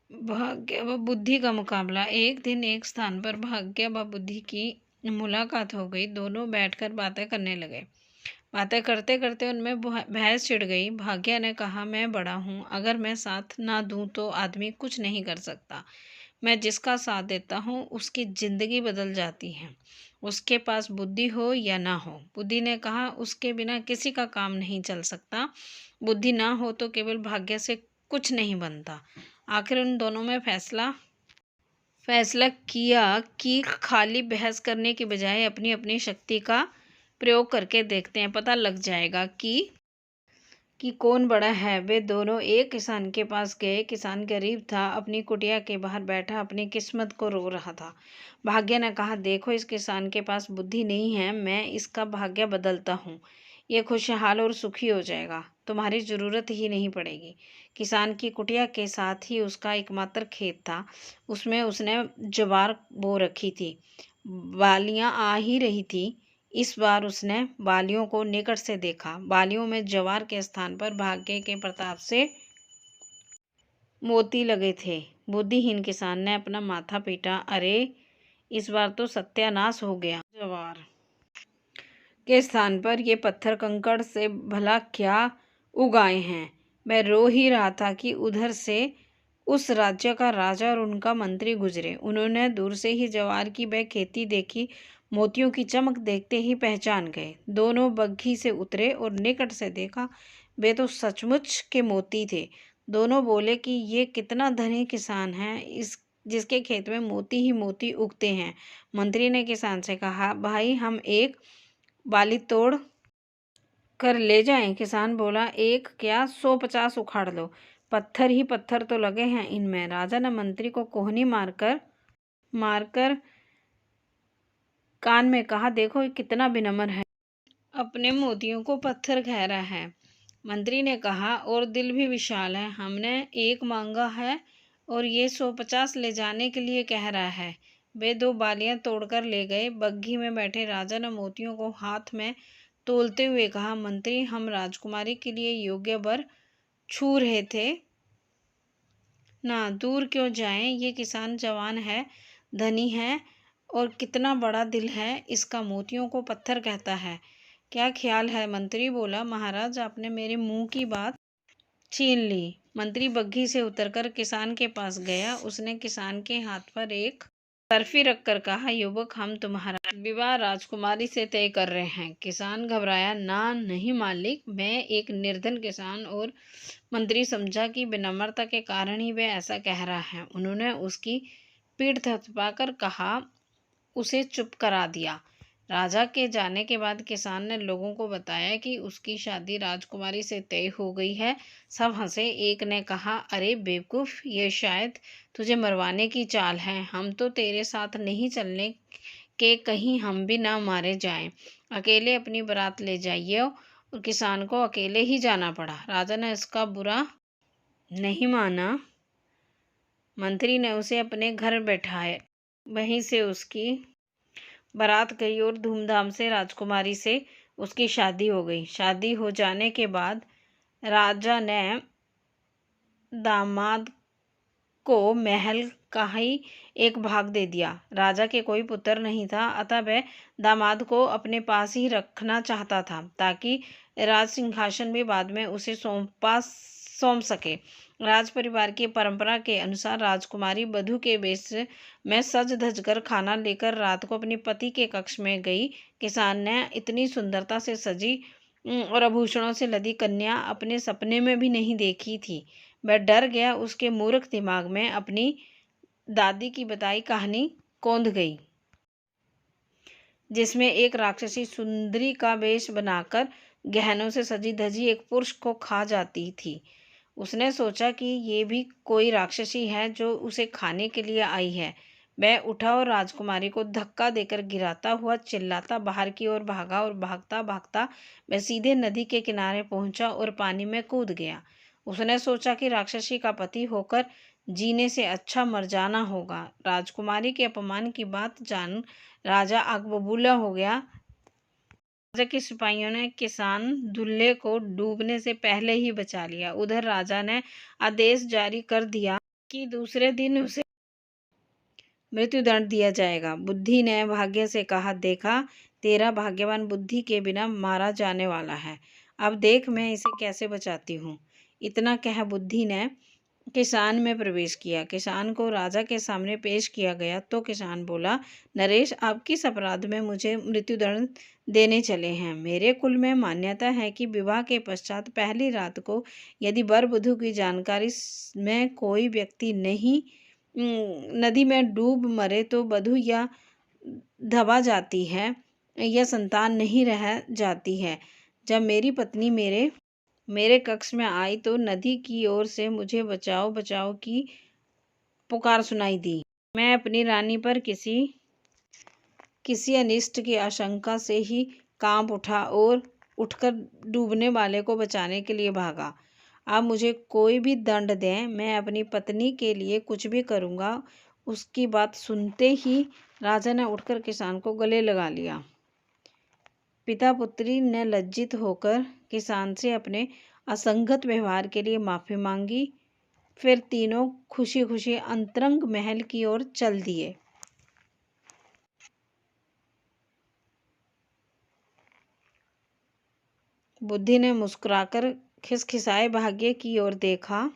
भाग्य व बुद्धि का मुकाबला। एक दिन एक स्थान पर भाग्य व बुद्धि की मुलाकात हो गई। दोनों बैठकर बातें करने लगे। बातें करते करते उनमें बहस छिड़ गई। भाग्य ने कहा, मैं बड़ा हूँ, अगर मैं साथ ना दूँ तो आदमी कुछ नहीं कर सकता। मैं जिसका साथ देता हूँ उसकी जिंदगी बदल जाती है, उसके पास बुद्धि हो या ना हो। बुद्धि ने कहा, उसके बिना किसी का काम नहीं चल सकता। बुद्धि ना हो तो केवल भाग्य से कुछ नहीं बनता। आखिर उन दोनों में फैसला किया कि खाली बहस करने की बजाय अपनी अपनी शक्ति का प्रयोग करके देखते हैं, पता लग जाएगा कि कौन बड़ा है। वे दोनों एक किसान के पास गए। किसान गरीब था, अपनी कुटिया के बाहर बैठा अपनी किस्मत को रो रहा था। भाग्य ने कहा, देखो, इस किसान के पास बुद्धि नहीं है, मैं इसका भाग्य बदलता हूँ। ये खुशहाल और सुखी हो जाएगा, तुम्हारी ज़रूरत ही नहीं पड़ेगी। किसान की कुटिया के साथ ही उसका एकमात्र खेत था। उसमें उसने ज्वार बो रखी थी। बालियां आ ही रही थी। इस बार उसने बालियों को निकट से देखा। बालियों में ज्वार के स्थान पर भाग्य के प्रताप से मोती लगे थे। बुद्धिहीन किसान ने अपना माथा पीटा, अरे, इस बार तो सत्यानाश हो गया। ज्वार के स्थान पर ये पत्थर कंकड़ से भला क्या उगाए हैं। मैं रो ही रहा था कि उधर से उस राज्य का राजा और उनका मंत्री गुजरे। उन्होंने दूर से ही ज्वार की वह खेती देखी। मोतियों की चमक देखते ही पहचान गए। दोनों बग्घी से उतरे और निकट से देखा, वे तो सचमुच के मोती थे। दोनों बोले कि ये कितना धनी किसान है, इस जिसके खेत में मोती ही मोती उगते हैं। मंत्री ने किसान से कहा, भाई, हम एक बाली तोड़ कर ले जाएं। किसान बोला, एक क्या, 150 उखाड़ लो, पत्थर ही पत्थर तो लगे हैं इनमें। राजा ने मंत्री को कोहनी मारकर कान में कहा, देखो, ये कितना विनम्र है, अपने मोतियों को पत्थर कह रहा है। मंत्री ने कहा, और दिल भी विशाल है, हमने एक मांगा है और ये 150 ले जाने के लिए कह रहा है। वे दो बालियां तोड़कर ले गए। बग्घी में बैठे राजा ने मोतियों को हाथ में तोलते हुए कहा, मंत्री, हम राजकुमारी के लिए योग्य वर छू रहे थे ना, दूर क्यों जाएं। ये किसान जवान है, धनी है और कितना बड़ा दिल है, इसका मोतियों को पत्थर कहता है। क्या ख्याल है? मंत्री बोला, महाराज, आपने मेरे मुंह की बात छीन ली। मंत्री बग्घी से उतरकर किसान के पास गया। उसने किसान के हाथ पर एक बर्फी रखकर कहा, युवक, हम तुम्हारा विवाह राजकुमारी से तय कर रहे हैं। किसान घबराया, ना, नहीं मालिक, मैं एक निर्धन किसान। और मंत्री समझा कि विनम्रता के कारण ही वह ऐसा कह रहा है। उन्होंने उसकी पीठ थपथपाकर कहा, उसे चुप करा दिया। राजा के जाने के बाद किसान ने लोगों को बताया कि उसकी शादी राजकुमारी से तय हो गई है। सब हंसे। एक ने कहा, अरे बेवकूफ़, ये शायद तुझे मरवाने की चाल है। हम तो तेरे साथ नहीं चलने के, कहीं हम भी ना मारे जाएं। अकेले अपनी बारात ले जाइए। और किसान को अकेले ही जाना पड़ा। राजा ने इसका बुरा नहीं माना। मंत्री ने उसे अपने घर बैठाया। वहीं से उसकी बारात गई और धूमधाम से राजकुमारी से उसकी शादी हो गई। शादी हो जाने के बाद राजा ने दामाद को महल का ही एक भाग दे दिया। राजा के कोई पुत्र नहीं था, अतः वह दामाद को अपने पास ही रखना चाहता था, ताकि राज सिंहासन भी बाद में उसे सौंप सके। राज परिवार की परंपरा के अनुसार राजकुमारी वधू के वेश में सज धज कर खाना लेकर रात को अपने पति के कक्ष में गई। किसान ने इतनी सुंदरता से सजी और आभूषणों से लदी कन्या अपने सपने में भी नहीं देखी थी। वह डर गया। उसके मूर्ख दिमाग में अपनी दादी की बताई कहानी कौंध गई, जिसमें एक राक्षसी सुंदरी का वेश बनाकर गहनों से सजी धजी एक पुरुष को खा जाती थी। उसने सोचा कि ये भी कोई राक्षसी है जो उसे खाने के लिए आई है। वह उठा और राजकुमारी को धक्का देकर गिराता हुआ चिल्लाता बाहर की ओर भागा और भागता भागता वह सीधे नदी के किनारे पहुंचा और पानी में कूद गया। उसने सोचा कि राक्षसी का पति होकर जीने से अच्छा मर जाना होगा। राजकुमारी के अपमान की बात जान राजा आग बबूला हो गया। राजा के सिपाहियों ने किसान दूल्हे को डूबने से पहले ही बचा लिया। उधर राजा ने आदेश जारी कर दिया कि दूसरे दिन उसे मृत्युदंड दिया जाएगा। बुद्धि ने भाग्य से कहा, देखा, तेरा भाग्यवान बुद्धि के बिना मारा जाने वाला है। अब देख मैं इसे कैसे बचाती हूँ। इतना कह बुद्धि ने किसान में प्रवेश किया। किसान को राजा के सामने पेश किया गया तो किसान बोला, नरेश, आप किस अपराध में मुझे मृत्युदंड देने चले हैं? मेरे कुल में मान्यता है कि विवाह के पश्चात पहली रात को यदि वर वधू की जानकारी में कोई व्यक्ति नहीं नदी में डूब मरे तो वधू या दबा जाती है या संतान नहीं रह जाती है। जब मेरी पत्नी मेरे कक्ष में आई तो नदी की ओर से मुझे बचाओ बचाओ की पुकार सुनाई दी। मैं अपनी रानी पर किसी अनिष्ट की आशंका से ही कांप उठा और उठकर डूबने वाले को बचाने के लिए भागा। अब मुझे कोई भी दंड दे, मैं अपनी पत्नी के लिए कुछ भी करूँगा। उसकी बात सुनते ही राजा ने उठकर किसान को गले लगा लिया। पिता पुत्री ने लज्जित होकर किसान से अपने असंगत व्यवहार के लिए माफ़ी मांगी। फिर तीनों खुशी खुशी अंतरंग महल की ओर चल दिए। बुद्धि ने मुस्कुराकर खिसखिसाए भाग्य की ओर देखा।